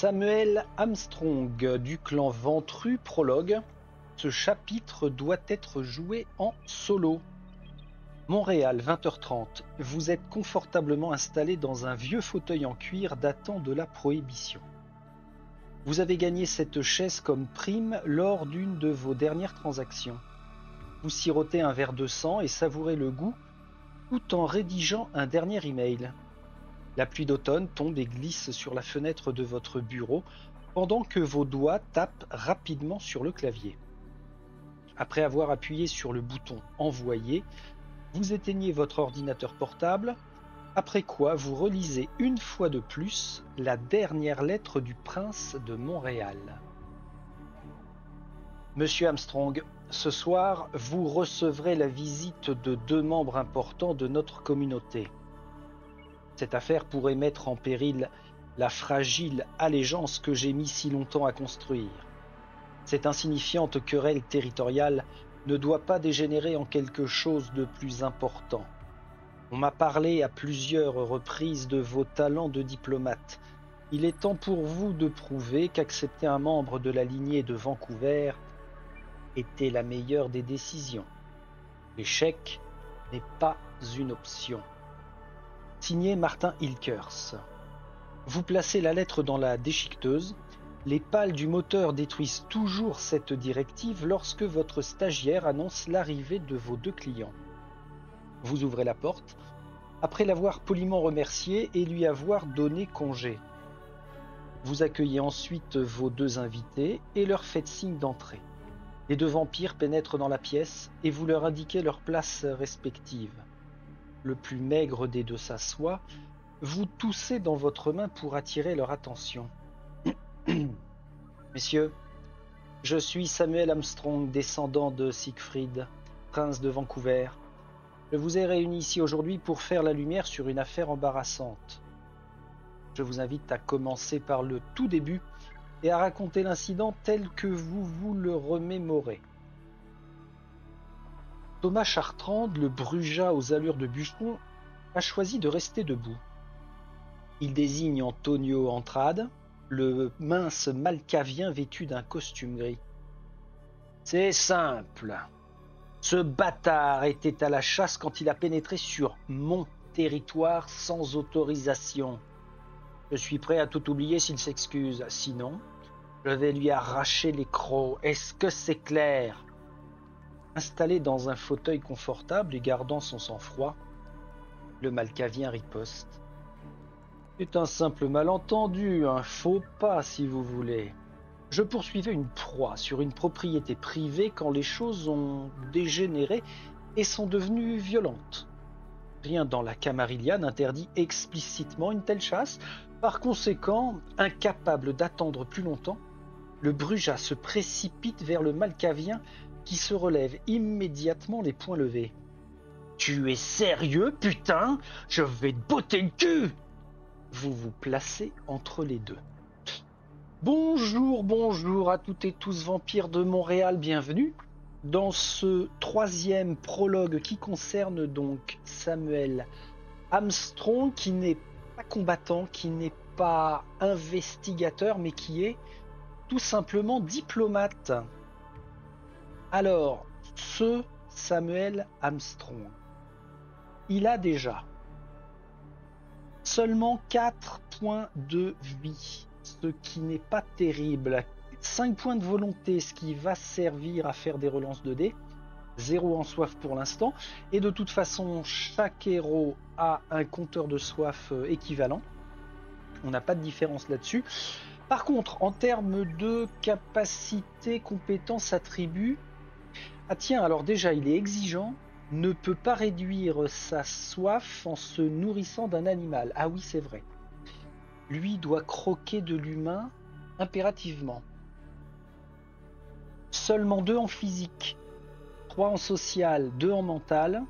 Samuel Armstrong du clan Ventru, prologue. Ce chapitre doit être joué en solo. Montréal, 20h30. Vous êtes confortablement installé dans un vieux fauteuil en cuir datant de la Prohibition. Vous avez gagné cette chaise comme prime lors d'une de vos dernières transactions. Vous sirotez un verre de sang et savourez le goût tout en rédigeant un dernier email. La pluie d'automne tombe et glisse sur la fenêtre de votre bureau pendant que vos doigts tapent rapidement sur le clavier. Après avoir appuyé sur le bouton « Envoyer », vous éteignez votre ordinateur portable, après quoi vous relisez une fois de plus la dernière lettre du prince de Montréal. Monsieur Armstrong, ce soir, vous recevrez la visite de 2 membres importants de notre communauté. Cette affaire pourrait mettre en péril la fragile allégeance que j'ai mis si longtemps à construire. Cette insignifiante querelle territoriale ne doit pas dégénérer en quelque chose de plus important. On m'a parlé à plusieurs reprises de vos talents de diplomate. Il est temps pour vous de prouver qu'accepter un membre de la lignée de Vancouver était la meilleure des décisions. L'échec n'est pas une option. Signé Martin Hilkers. Vous placez la lettre dans la déchiqueteuse. Les pales du moteur détruisent toujours cette directive lorsque votre stagiaire annonce l'arrivée de vos 2 clients. Vous ouvrez la porte, après l'avoir poliment remercié et lui avoir donné congé. Vous accueillez ensuite vos 2 invités et leur faites signe d'entrée. Les 2 vampires pénètrent dans la pièce et vous leur indiquez leurs places respectives. Le plus maigre des 2 s'assoit. Vous toussez dans votre main pour attirer leur attention. Messieurs, je suis Samuel Armstrong, descendant de Siegfried, prince de Vancouver. Je vous ai réunis ici aujourd'hui pour faire la lumière sur une affaire embarrassante. Je vous invite à commencer par le tout début et à raconter l'incident tel que vous vous le remémorez. Thomas Chartrand, le Bruja aux allures de bûcheron, a choisi de rester debout. Il désigne Antonio Andrade, le mince Malcavien vêtu d'un costume gris. C'est simple. Ce bâtard était à la chasse quand il a pénétré sur mon territoire sans autorisation. Je suis prêt à tout oublier s'il s'excuse. Sinon, je vais lui arracher les crocs. Est-ce que c'est clair ? Installé dans un fauteuil confortable et gardant son sang-froid, le Malcavien riposte. C'est un simple malentendu, un faux pas si vous voulez. Je poursuivais une proie sur une propriété privée quand les choses ont dégénéré et sont devenues violentes. Rien dans la Camarilla n'interdit explicitement une telle chasse. Par conséquent, incapable d'attendre plus longtemps, le Bruja se précipite vers le Malcavien qui se relève immédiatement les poings levés. « Tu es sérieux, putain ? Je vais te botter le cul !» Vous vous placez entre les 2. Bonjour à toutes et tous, vampires de Montréal, bienvenue dans ce 3e prologue qui concerne donc Samuel Armstrong, qui n'est pas combattant, qui n'est pas investigateur, mais qui est tout simplement diplomate. Alors, ce Samuel Armstrong, il a déjà seulement 4 points de vie, ce qui n'est pas terrible. 5 points de volonté, ce qui va servir à faire des relances de dés. 0 en soif pour l'instant. Et de toute façon, chaque héros a un compteur de soif équivalent. On n'a pas de différence là-dessus. Par contre, en termes de capacité, compétences, attributs, ah tiens, alors déjà, il est exigeant, ne peut pas réduire sa soif en se nourrissant d'un animal. Ah oui, c'est vrai. Lui doit croquer de l'humain impérativement. Seulement 2 en physique, 3 en social, 2 en mental.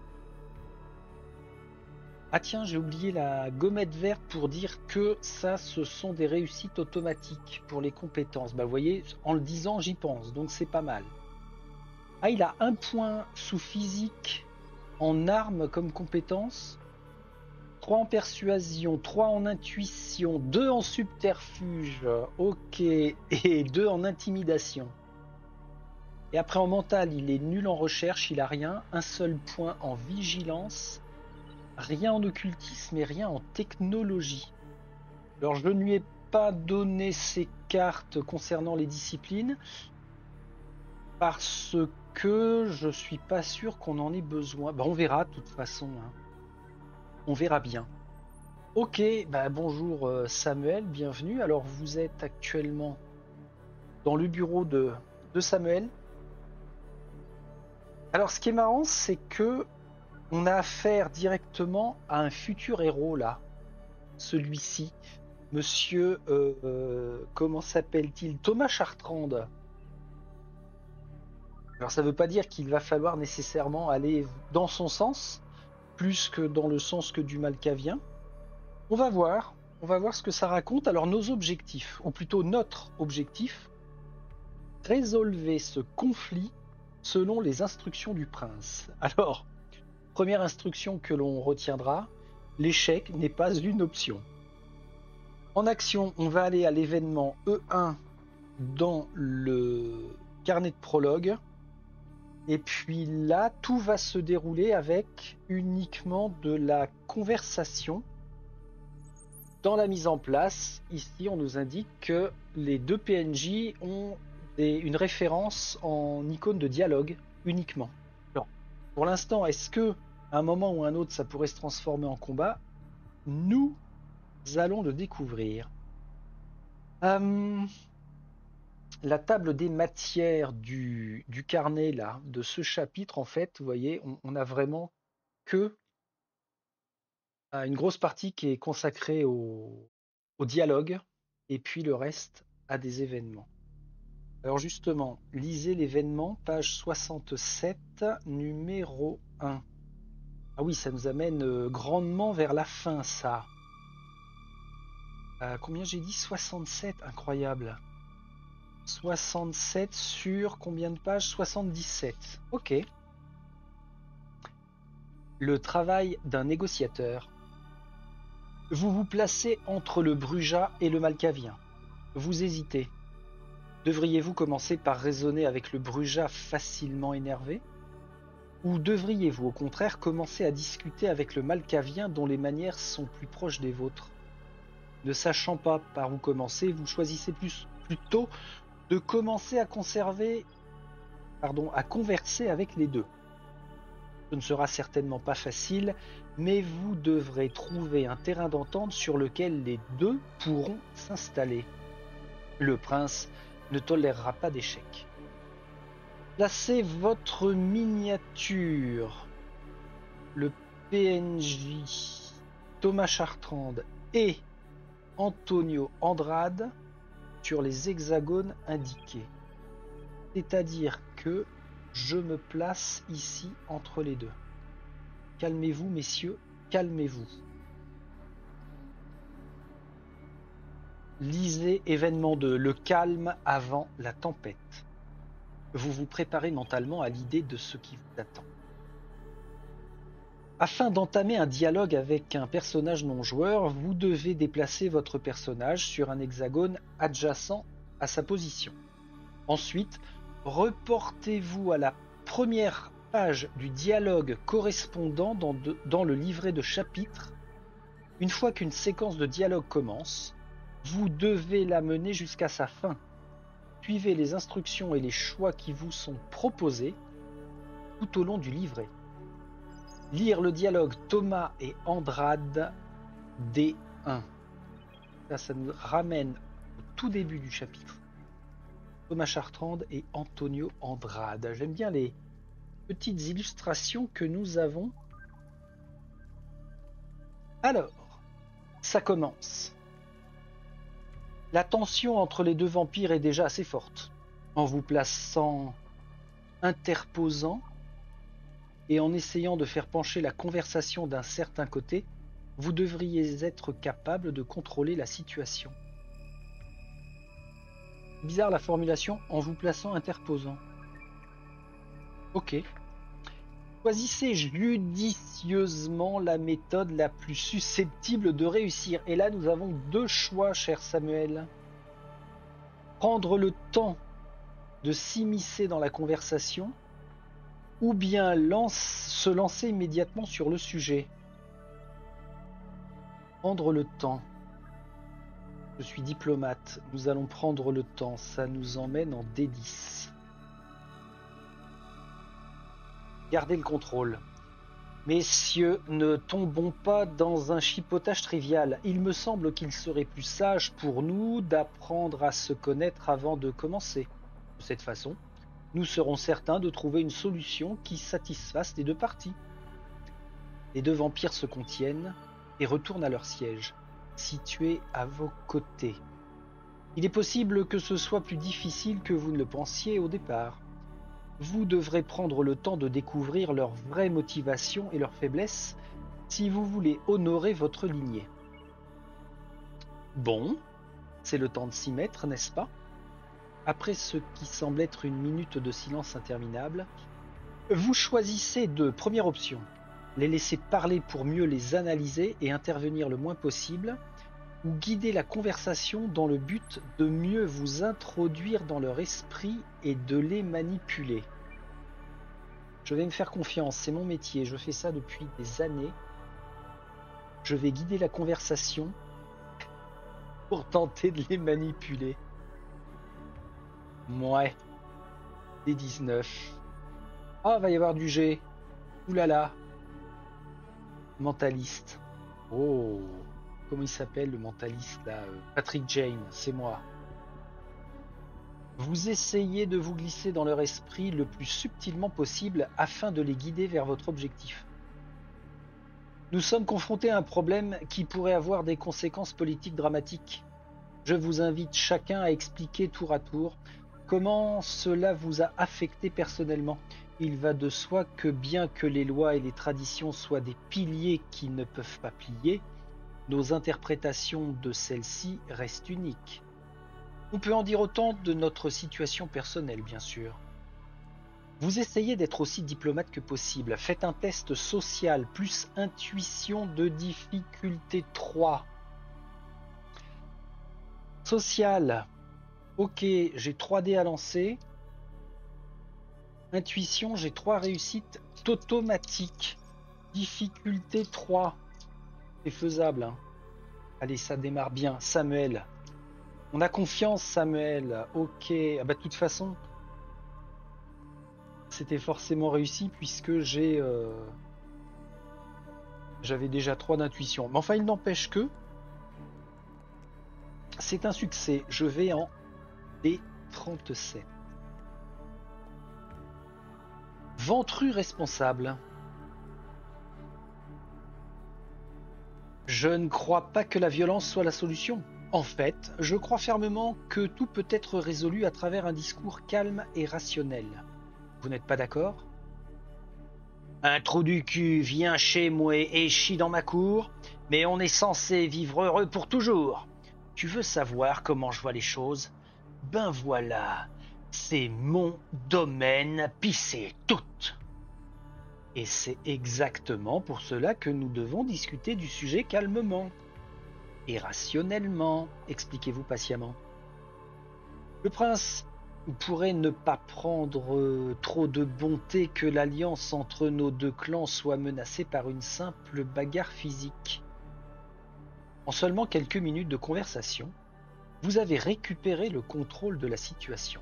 Ah tiens, j'ai oublié la gommette verte pour dire que ça, ce sont des réussites automatiques pour les compétences. Bah, vous voyez, en le disant, j'y pense, donc c'est pas mal. Ah, il a 1 point sous physique en armes comme compétence. 3 en persuasion, 3 en intuition, 2 en subterfuge, ok, et 2 en intimidation. Et après en mental, il est nul en recherche, il a rien, un seul point en vigilance, rien en occultisme et rien en technologie. Alors je ne lui ai pas donné ses cartes concernant les disciplines parce que je suis pas sûr qu'on en ait besoin. Bah, on verra de toute façon, hein. On verra bien. Ok, bah bonjour Samuel, bienvenue. Alors vous êtes actuellement dans le bureau de Samuel. Alors ce qui est marrant, c'est que on a affaire directement à un futur héros là, celui-ci, monsieur, comment s'appelle-t-il? Thomas Chartrand. Alors ça ne veut pas dire qu'il va falloir nécessairement aller dans son sens, plus que dans le sens que du Malkavien. On va voir ce que ça raconte. Alors nos objectifs, ou plutôt notre objectif, résolver ce conflit selon les instructions du prince. Alors, première instruction que l'on retiendra, l'échec n'est pas une option. En action, on va aller à l'événement E1 dans le carnet de prologue. Et puis là, tout va se dérouler avec uniquement de la conversation. Dans la mise en place, ici, on nous indique que les deux PNJ ont une référence en icône de dialogue uniquement. Alors, pour l'instant, est-ce que à un moment ou un autre, ça pourrait se transformer en combat? Nous allons le découvrir. La table des matières du carnet là, de ce chapitre, en fait, vous voyez, on a vraiment que une grosse partie qui est consacrée au dialogue, et puis le reste à des événements. Alors justement, lisez l'événement, page 67, numéro 1. Ah oui, ça nous amène grandement vers la fin, ça. Combien j'ai dit? 67, incroyable. 67 sur combien de pages? 77. Ok. Le travail d'un négociateur. Vous vous placez entre le Bruja et le Malkavien. Vous hésitez. Devriez-vous commencer par raisonner avec le Bruja facilement énervé? Ou devriez-vous au contraire commencer à discuter avec le Malkavien dont les manières sont plus proches des vôtres? Ne sachant pas par où commencer, vous choisissez plutôt de commencer à converser avec les deux. Ce ne sera certainement pas facile, mais vous devrez trouver un terrain d'entente sur lequel les deux pourront s'installer. Le prince ne tolérera pas d'échec. Placez votre miniature, le PNJ Thomas Chartrand et Antonio Andrade sur les hexagones indiqués. C'est-à-dire que je me place ici entre les deux. Calmez-vous, messieurs, calmez-vous. Lisez événement 2, le calme avant la tempête. Vous vous préparez mentalement à l'idée de ce qui vous attend. Afin d'entamer un dialogue avec un personnage non-joueur, vous devez déplacer votre personnage sur un hexagone adjacent à sa position. Ensuite, reportez-vous à la première page du dialogue correspondant dans le livret de chapitre. Une fois qu'une séquence de dialogue commence, vous devez la mener jusqu'à sa fin. Suivez les instructions et les choix qui vous sont proposés tout au long du livret. Lire le dialogue Thomas et Andrade D1. Ça nous ramène au tout début du chapitre. Thomas Chartrand et Antonio Andrade. J'aime bien les petites illustrations que nous avons. Alors, ça commence. La tension entre les deux vampires est déjà assez forte. En vous plaçant interposant et en essayant de faire pencher la conversation d'un certain côté, vous devriez être capable de contrôler la situation. Bizarre la formulation, en vous plaçant interposant. Ok. Choisissez judicieusement la méthode la plus susceptible de réussir. Et là, nous avons deux choix, cher Samuel. Prendre le temps de s'immiscer dans la conversation ou bien se lancer immédiatement sur le sujet. Prendre le temps. Je suis diplomate. Nous allons prendre le temps. Ça nous emmène en D10. Gardez le contrôle. Messieurs, ne tombons pas dans un chipotage trivial. Il me semble qu'il serait plus sage pour nous d'apprendre à se connaître avant de commencer. De cette façon, nous serons certains de trouver une solution qui satisfasse les deux parties. Les deux vampires se contiennent et retournent à leur siège, situé à vos côtés. Il est possible que ce soit plus difficile que vous ne le pensiez au départ. Vous devrez prendre le temps de découvrir leurs vraies motivations et leurs faiblesses si vous voulez honorer votre lignée. Bon, c'est le temps de s'y mettre, n'est-ce pas? Après ce qui semble être une minute de silence interminable, vous choisissez deux. Première option, les laisser parler pour mieux les analyser et intervenir le moins possible, ou guider la conversation dans le but de mieux vous introduire dans leur esprit et de les manipuler. Je vais me faire confiance, c'est mon métier, je fais ça depuis des années. Je vais guider la conversation pour tenter de les manipuler. Ouais, des 19. Ah, va y avoir du G. Oulala. Mentaliste. Oh, comment il s'appelle le mentaliste là? Patrick Jane, c'est moi. Vous essayez de vous glisser dans leur esprit le plus subtilement possible afin de les guider vers votre objectif. Nous sommes confrontés à un problème qui pourrait avoir des conséquences politiques dramatiques. Je vous invite chacun à expliquer tour à tour comment cela vous a affecté personnellement. Il va de soi que bien que les lois et les traditions soient des piliers qui ne peuvent pas plier, nos interprétations de celles-ci restent uniques. On peut en dire autant de notre situation personnelle, bien sûr. Vous essayez d'être aussi diplomate que possible. Faites un test social plus intuition de difficulté 3. Social. Ok, j'ai 3 dés à lancer. Intuition, j'ai 3 réussites automatiques. Difficulté 3. C'est faisable. Hein. Allez, ça démarre bien. Samuel. On a confiance, Samuel. Ok. Ah bah, de toute façon, c'était forcément réussi puisque j'avais déjà 3 d'intuition. Mais enfin, il n'empêche que c'est un succès. Je vais en D37. Ventru responsable. Je ne crois pas que la violence soit la solution. En fait, je crois fermement que tout peut être résolu à travers un discours calme et rationnel. Vous n'êtes pas d'accord? Un trou du cul vient chez moi et chie dans ma cour, mais on est censé vivre heureux pour toujours. Tu veux savoir comment je vois les choses? Ben voilà, c'est mon domaine, pis c'est tout. Et c'est exactement pour cela que nous devons discuter du sujet calmement et rationnellement, expliquez-vous patiemment. Le prince pourrait ne pas prendre trop de bonté que l'alliance entre nos deux clans soit menacée par une simple bagarre physique. En seulement quelques minutes de conversation, vous avez récupéré le contrôle de la situation.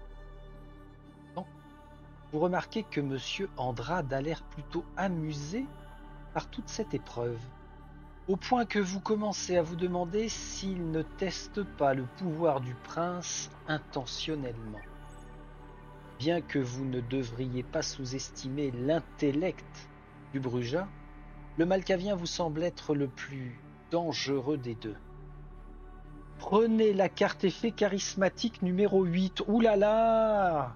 Vous remarquez que Monsieur Andrade a l'air plutôt amusé par toute cette épreuve, au point que vous commencez à vous demander s'il ne teste pas le pouvoir du prince intentionnellement. Bien que vous ne devriez pas sous-estimer l'intellect du Bruja, le Malkavien vous semble être le plus dangereux des deux. Prenez la carte effet charismatique numéro 8. Ouh là là!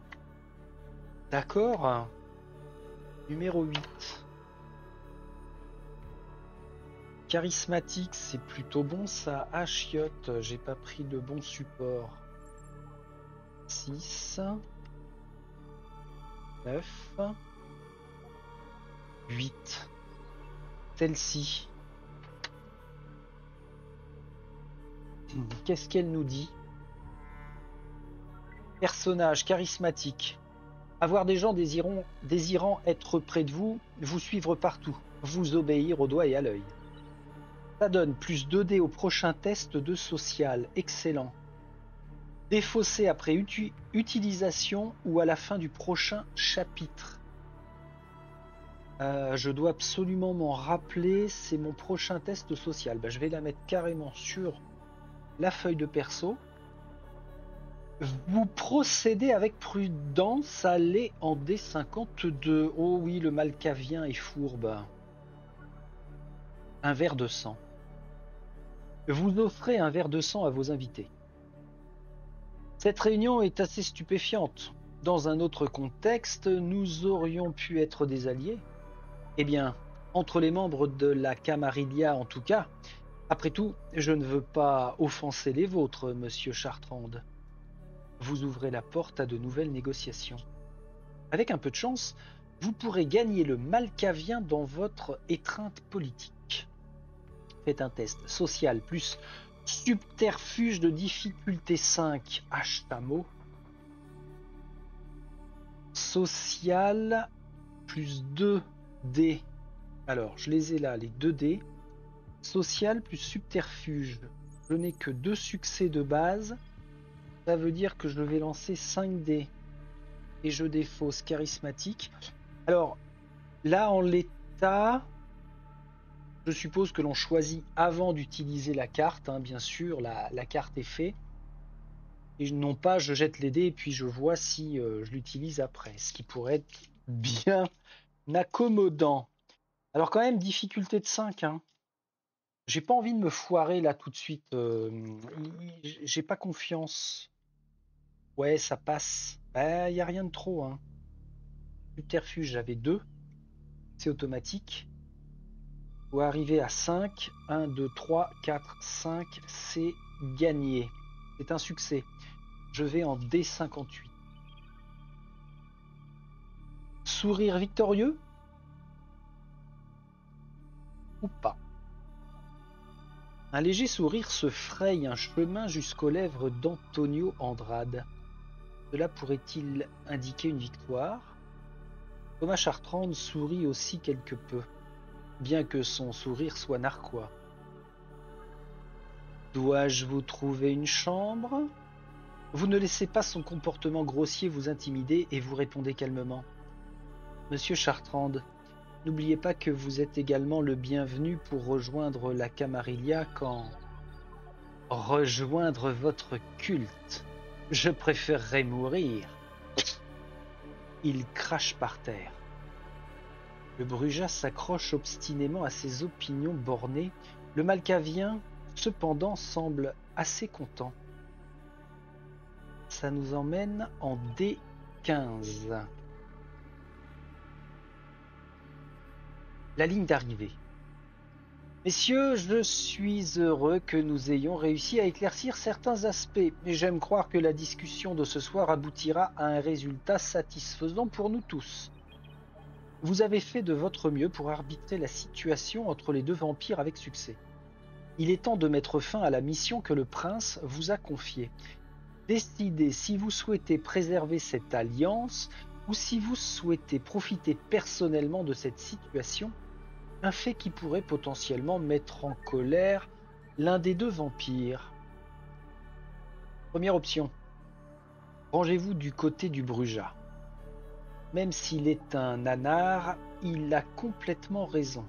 D'accord. Numéro 8. Charismatique, c'est plutôt bon ça. Ah, chiotte, j'ai pas pris le bon support. 6. 9. 8. Celle-ci. Qu'est-ce qu'elle nous dit? Personnage charismatique. Avoir des gens désirant être près de vous, vous suivre partout, vous obéir au doigt et à l'œil. Ça donne plus 2 dés au prochain test de social. Excellent. Défaussé après utilisation ou à la fin du prochain chapitre. Je dois absolument m'en rappeler, c'est mon prochain test social. Je vais la mettre carrément sur la feuille de perso. Vous procédez avec prudence, allez en D52. Oh oui, le malcavien est fourbe. Un verre de sang. Vous offrez un verre de sang à vos invités. Cette réunion est assez stupéfiante. Dans un autre contexte, nous aurions pu être des alliés. Eh bien, entre les membres de la Camarilla en tout cas. Après tout, je ne veux pas offenser les vôtres, monsieur Chartrand. Vous ouvrez la porte à de nouvelles négociations. Avec un peu de chance, vous pourrez gagner le malcavien dans votre étreinte politique. Faites un test social plus subterfuge de difficulté 5 H chameau. Social plus 2D. Alors, je les ai là, les 2D. Social plus subterfuge. Je n'ai que 2 succès de base. Ça veut dire que je vais lancer 5D. Et je défausse charismatique. Alors, là, en l'état, je suppose que l'on choisit avant d'utiliser la carte. Bien sûr, la carte est faite. Et non pas, je jette les dés et puis je vois si je l'utilise après. Ce qui pourrait être bien accommodant. Alors quand même, difficulté de 5. J'ai pas envie de me foirer là tout de suite. J'ai pas confiance. Ouais, ça passe. Il n'y a rien de trop. Subterfuge, j'avais 2. C'est automatique. Faut arriver à 5. 1, 2, 3, 4, 5. C'est gagné. C'est un succès. Je vais en D58. Sourire victorieux? Ou pas? Un léger sourire se fraye un chemin jusqu'aux lèvres d'Antonio Andrade. Cela pourrait-il indiquer une victoire? Thomas Chartrand sourit aussi quelque peu, bien que son sourire soit narquois. Dois-je vous trouver une chambre? Vous ne laissez pas son comportement grossier vous intimider et vous répondez calmement. Monsieur Chartrand, n'oubliez pas que vous êtes également le bienvenu pour rejoindre la Camarilla quand... Rejoindre votre culte. Je préférerais mourir. Il crache par terre. Le Brujas s'accroche obstinément à ses opinions bornées. Le malcavien, cependant, semble assez content. Ça nous emmène en D15. La ligne d'arrivée. Messieurs, je suis heureux que nous ayons réussi à éclaircir certains aspects, et j'aime croire que la discussion de ce soir aboutira à un résultat satisfaisant pour nous tous. Vous avez fait de votre mieux pour arbitrer la situation entre les deux vampires avec succès. Il est temps de mettre fin à la mission que le prince vous a confiée. Décidez si vous souhaitez préserver cette alliance ou si vous souhaitez profiter personnellement de cette situation, un fait qui pourrait potentiellement mettre en colère l'un des deux vampires. Première option. Rangez-vous du côté du Brujas. Même s'il est un nanar, il a complètement raison.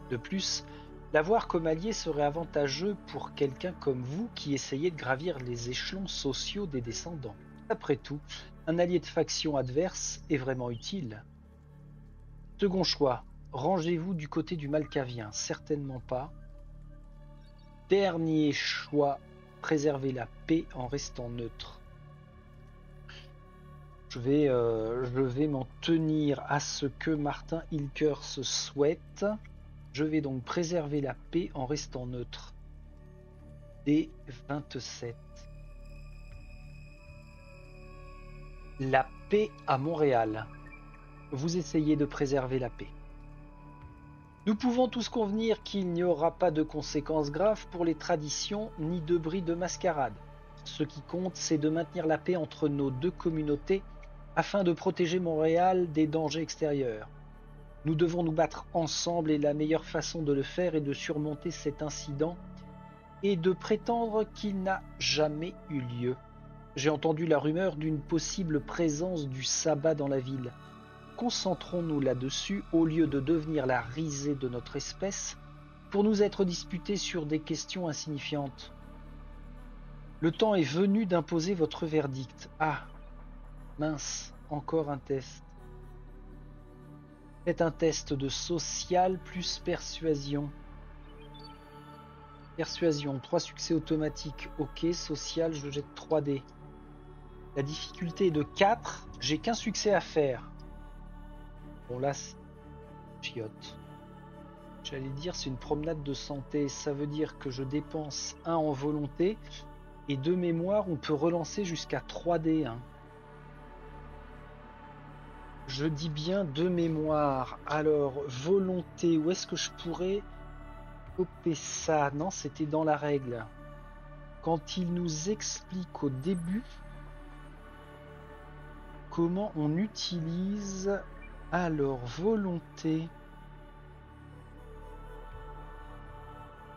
De plus, l'avoir comme allié serait avantageux pour quelqu'un comme vous qui essayez de gravir les échelons sociaux des descendants. Après tout, un allié de faction adverse est vraiment utile. Second choix, rangez-vous du côté du malcavien, certainement pas. Dernier choix, préservez la paix en restant neutre. Je vais m'en tenir à ce que Martin Hilker se souhaite. Je vais donc préserver la paix en restant neutre. D27. La paix à Montréal. Vous essayez de préserver la paix. Nous pouvons tous convenir qu'il n'y aura pas de conséquences graves pour les traditions ni de bris de mascarade. Ce qui compte, c'est de maintenir la paix entre nos deux communautés afin de protéger Montréal des dangers extérieurs. Nous devons nous battre ensemble et la meilleure façon de le faire est de surmonter cet incident et de prétendre qu'il n'a jamais eu lieu. J'ai entendu la rumeur d'une possible présence du sabbat dans la ville. Concentrons-nous là-dessus au lieu de devenir la risée de notre espèce pour nous être disputés sur des questions insignifiantes. Le temps est venu d'imposer votre verdict. Ah, mince, encore un test. Faites un test de social plus persuasion. Persuasion, 3 succès automatiques. Ok, social, je jette 3 dés. La difficulté est de 4. J'ai qu'un succès à faire. Bon là, c'est chiotte. J'allais dire c'est une promenade de santé. Ça veut dire que je dépense 1 en volonté. Et de mémoire, on peut relancer jusqu'à 3 dés. Hein. Je dis bien de mémoire. Alors, volonté, où est-ce que je pourrais copier ça? Non, c'était dans la règle. Quand il nous explique au début comment on utilise alors volonté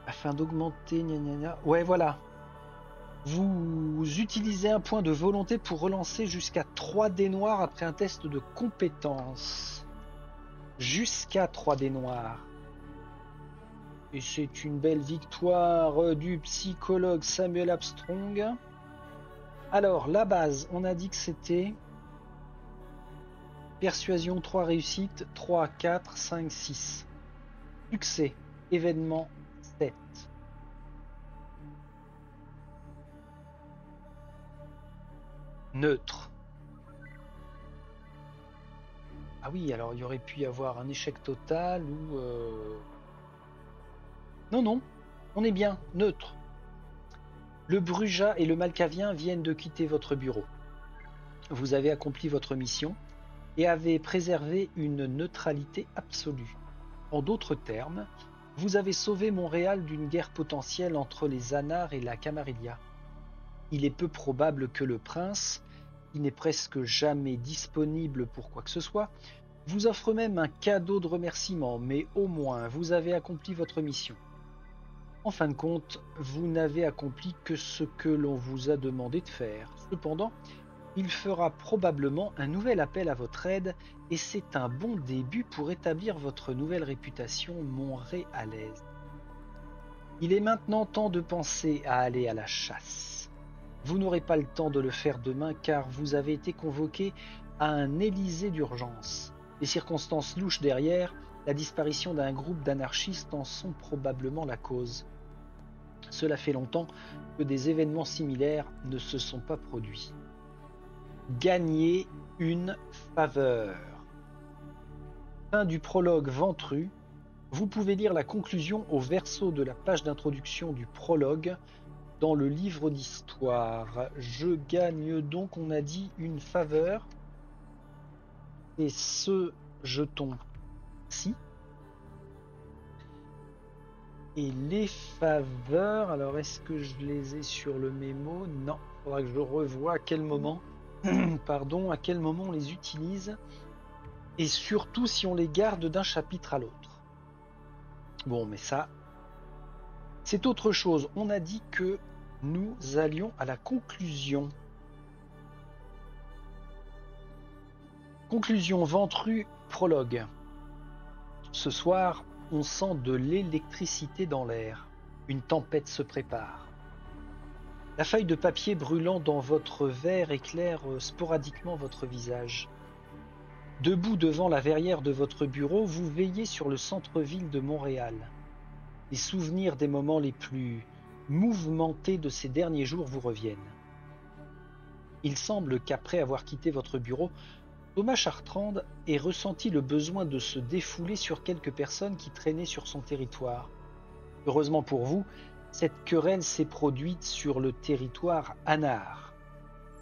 afin d'augmenter gna gna gna. Ouais, voilà. Vous utilisez un point de volonté pour relancer jusqu'à 3 dés noirs après un test de compétence. Jusqu'à 3 dés noirs. Et c'est une belle victoire du psychologue Samuel Armstrong. Alors, la base, on a dit que c'était persuasion 3 réussites, 3, 4, 5, 6. Succès, événement 7. Neutre. Ah oui, alors il y aurait pu y avoir un échec total ou... Non, on est bien, neutre. Le Bruja et le Malkavien viennent de quitter votre bureau. Vous avez accompli votre mission et avez préservé une neutralité absolue. En d'autres termes, vous avez sauvé Montréal d'une guerre potentielle entre les Anars et la Camarilla. Il est peu probable que le prince, qui n'est presque jamais disponible pour quoi que ce soit, vous offre même un cadeau de remerciement, mais au moins vous avez accompli votre mission. En fin de compte, vous n'avez accompli que ce que l'on vous a demandé de faire. Cependant, il fera probablement un nouvel appel à votre aide et c'est un bon début pour établir votre nouvelle réputation montréalaise. Il est maintenant temps de penser à aller à la chasse. Vous n'aurez pas le temps de le faire demain car vous avez été convoqué à un Élysée d'urgence. Les circonstances louches derrière, la disparition d'un groupe d'anarchistes en sont probablement la cause. Cela fait longtemps que des événements similaires ne se sont pas produits. Gagnez une faveur. Fin du prologue ventru. Vous pouvez lire la conclusion au verso de la page d'introduction du prologue dans le livre d'histoire. Je gagne donc, on a dit, une faveur. Et ce jeton-ci. Et les faveurs, alors est-ce que je les ai sur le mémo? Non, il faudra que je revoie à quel moment, pardon, à quel moment on les utilise. Et surtout si on les garde d'un chapitre à l'autre. Bon, mais ça, c'est autre chose. On a dit que nous allions à la conclusion. Conclusion ventru, prologue. Ce soir, on sent de l'électricité dans l'air. Une tempête se prépare. La feuille de papier brûlant dans votre verre éclaire sporadiquement votre visage. Debout devant la verrière de votre bureau, vous veillez sur le centre-ville de Montréal. Les souvenirs des moments les plus mouvementés de ces derniers jours vous reviennent. Il semble qu'après avoir quitté votre bureau, Thomas Chartrand ait ressenti le besoin de se défouler sur quelques personnes qui traînaient sur son territoire. Heureusement pour vous, cette querelle s'est produite sur le territoire Anar.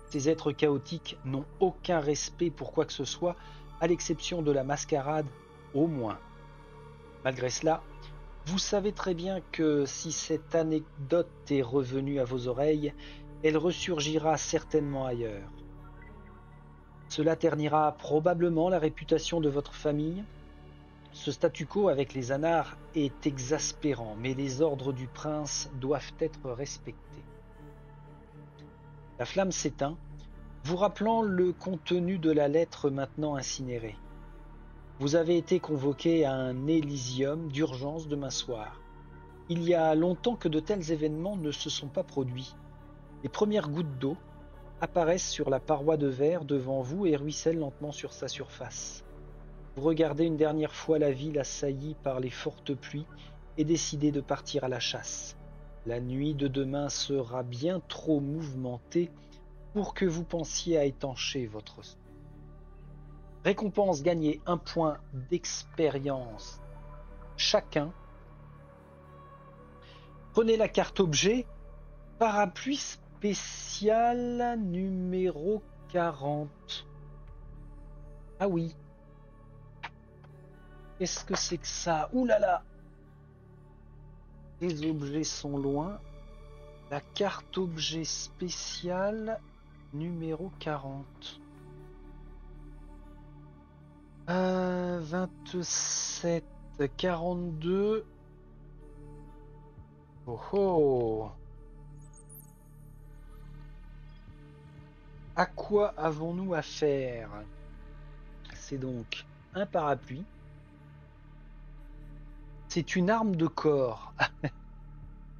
Ces êtres chaotiques n'ont aucun respect pour quoi que ce soit, à l'exception de la mascarade, au moins. Malgré cela, vous savez très bien que si cette anecdote est revenue à vos oreilles, elle ressurgira certainement ailleurs. Cela ternira probablement la réputation de votre famille. Ce statu quo avec les anards est exaspérant, mais les ordres du prince doivent être respectés. La flamme s'éteint, vous rappelant le contenu de la lettre maintenant incinérée. Vous avez été convoqué à un Élysium d'urgence demain soir. Il y a longtemps que de tels événements ne se sont pas produits. Les premières gouttes d'eau apparaissent sur la paroi de verre devant vous et ruissellent lentement sur sa surface. Vous regardez une dernière fois la ville assaillie par les fortes pluies et décidez de partir à la chasse. La nuit de demain sera bien trop mouvementée pour que vous pensiez à étancher votre sang. Récompense gagnée 1 point d'expérience chacun. Prenez la carte objet, parapluie spécial numéro 40. Ah oui. Qu'est-ce que c'est que ça? Ouh là là! Les objets sont loin. La carte objet spéciale numéro 40. 27, 42. Oh oh! À quoi avons-nous affaire? C'est donc un parapluie. C'est une arme de corps.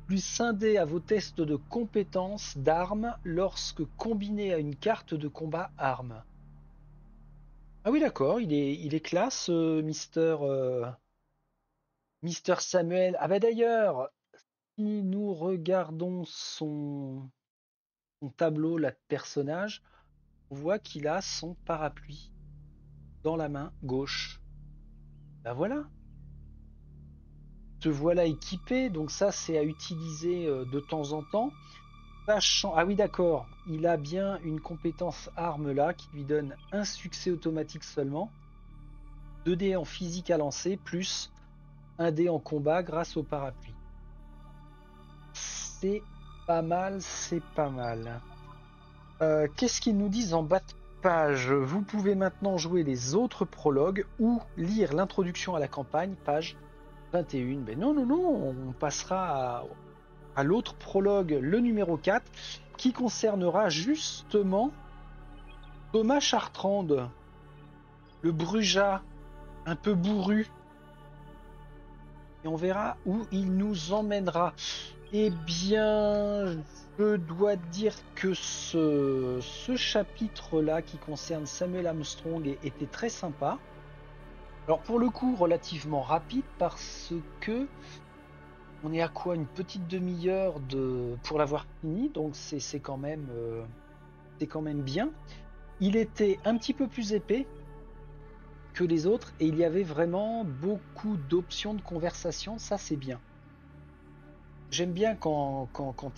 Plus scindé à vos tests de compétences d'armes lorsque combiné à une carte de combat arme. Ah oui, d'accord, il est classe, Mister Samuel. Ah bah d'ailleurs, si nous regardons son tableau là, de personnage, on voit qu'il a son parapluie dans la main gauche. Ben voilà, te voilà équipé, donc ça c'est à utiliser de temps en temps. Sachant, ah oui d'accord, il a bien une compétence arme là qui lui donne un succès automatique seulement, 2 dés en physique à lancer, plus 1 dé en combat grâce au parapluie. C'est pas mal, c'est pas mal. Qu'est-ce qu'ils nous disent en bas de page? Vous pouvez maintenant jouer les autres prologues ou lire l'introduction à la campagne, page 21. Ben non, non, non, on passera à l'autre prologue, le numéro 4, qui concernera justement Thomas Chartrand, le Bruja, un peu bourru. Et on verra où il nous emmènera. Eh bien, je dois dire que ce chapitre-là qui concerne Samuel Armstrong était très sympa. Alors pour le coup, relativement rapide parce que on est à quoi, une petite demi-heure pour l'avoir fini, donc c'est quand même bien. Il était un petit peu plus épais que les autres et il y avait vraiment beaucoup d'options de conversation, ça c'est bien. J'aime bien quand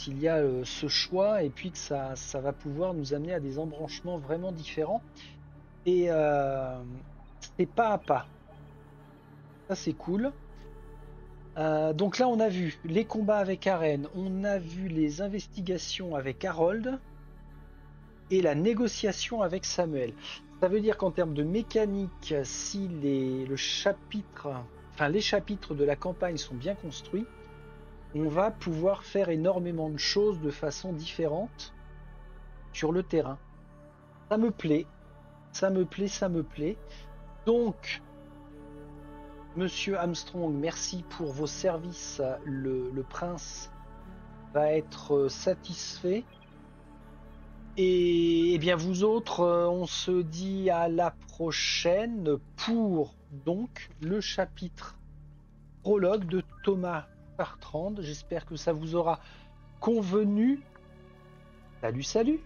il y a ce choix et puis que ça va pouvoir nous amener à des embranchements vraiment différents. Et c'est pas à pas. Ça c'est cool. Donc là on a vu les combats avec Aren, on a vu les investigations avec Harold et la négociation avec Samuel. Ça veut dire qu'en termes de mécanique, si les chapitres de la campagne sont bien construits, on va pouvoir faire énormément de choses de façon différente sur le terrain. Ça me plaît, ça me plaît, ça me plaît. Donc, Monsieur Armstrong, merci pour vos services. Le prince va être satisfait. Et bien vous autres, on se dit à la prochaine pour donc le chapitre prologue de Thomas Chartrand. J'espère que ça vous aura convenu. Salut, salut!